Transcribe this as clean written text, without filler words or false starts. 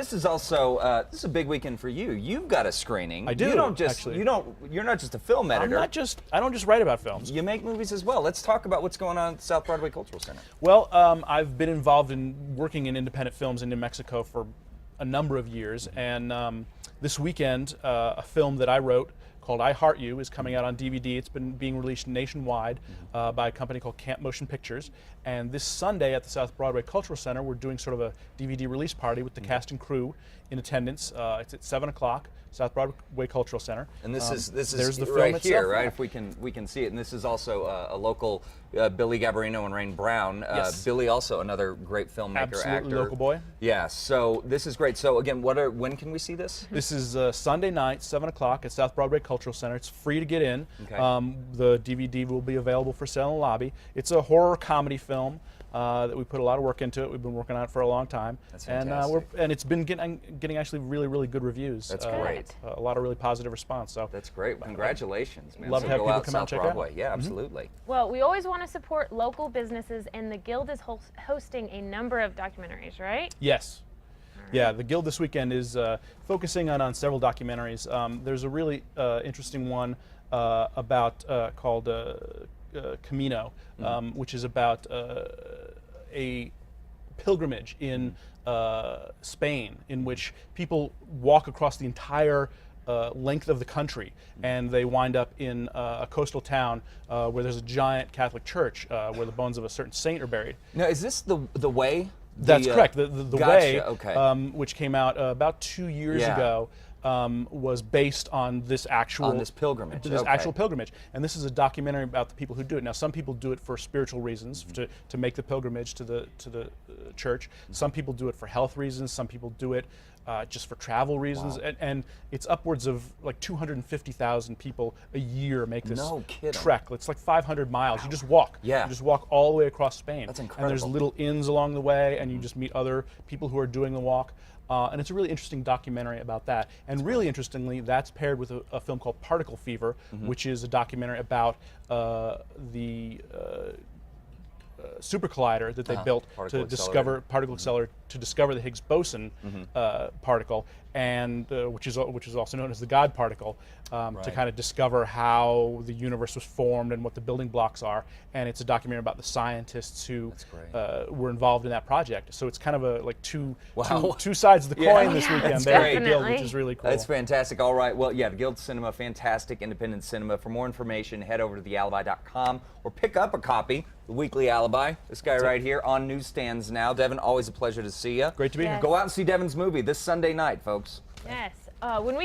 This is also this is a big weekend for you. You've got a screening. I do. You don't just actually. you're not just a film editor. I don't just write about films. You make movies as well. Let's talk about what's going on at the South Broadway Cultural Center. Well, I've been involved in working in independent films in New Mexico for a number of years, and this weekend, a film that I wrote called I Heart You is coming out on DVD. It's been being released nationwide by a company called Camp Motion Pictures. And this Sunday at the South Broadway Cultural Center, we're doing sort of a DVD release party with the cast and crew in attendance. It's at 7 o'clock, South Broadway Cultural Center. And this is there's the film right itself, here, right? yeah. If we can see it. And this is also a local Billy Gabarino and Rain Brown. Yes. Billy also another great filmmaker, Absolutely actor. local boy. Yeah. So this is great. So again, when can we see this? This is Sunday night, 7 o'clock at South Broadway Cultural Center. It's free to get in. Okay. The DVD will be available for sale in the lobby. It's a horror comedy film that we put a lot of work into it. We've been working on it for a long time. That's and fantastic. and it's been getting actually really good reviews. That's great. A lot of really positive response. So That's great. Congratulations, man. Love So to have go people out come out and South check it out. Broadway. Yeah, absolutely. Well, we always want to support local businesses, and the Guild is hosting a number of documentaries, right? Yes. Yeah, the Guild this weekend is focusing on several documentaries. There's a really interesting one about called Camino, which is about a pilgrimage in Spain, in which people walk across the entire length of the country, and they wind up in a coastal town where there's a giant Catholic church where the bones of a certain saint are buried. Now, is this the way? That's correct. The gotcha, Way, okay. which came out about 2 years Yeah. ago, was based on this actual pilgrimage. This Okay. actual pilgrimage, and this is a documentary about the people who do it. Now, some people do it for spiritual reasons, to make the pilgrimage to the church. Some people do it for health reasons. Some people do it just for travel reasons, Wow. and it's upwards of like 250,000 people a year make this No kidding. trek. It's like 500 miles. You just walk. Yeah. You just walk all the way across Spain. That's And there's incredible. little inns along the way, and you just meet other people who are doing the walk. And it's a really interesting documentary about that. And really interestingly, that's paired with a film called Particle Fever, which is a documentary about the super collider that they built particle to discover the Higgs boson particle, and which is also known as the God particle, to kind of discover how the universe was formed and what the building blocks are. And it's a documentary about the scientists who were involved in that project. So it's kind of a like two sides of the coin this weekend That's there great. at the Guild, which is really cool. That's fantastic. All right. Well, yeah, the Guild Cinema, fantastic independent cinema. For more information, head over to thealibi.com or pick up a copy, The Weekly Alibi. This guy right here on newsstands now. Devin, always a pleasure to see you. Great to be here. Go out and see Devin's movie this Sunday night, folks. Yes. When we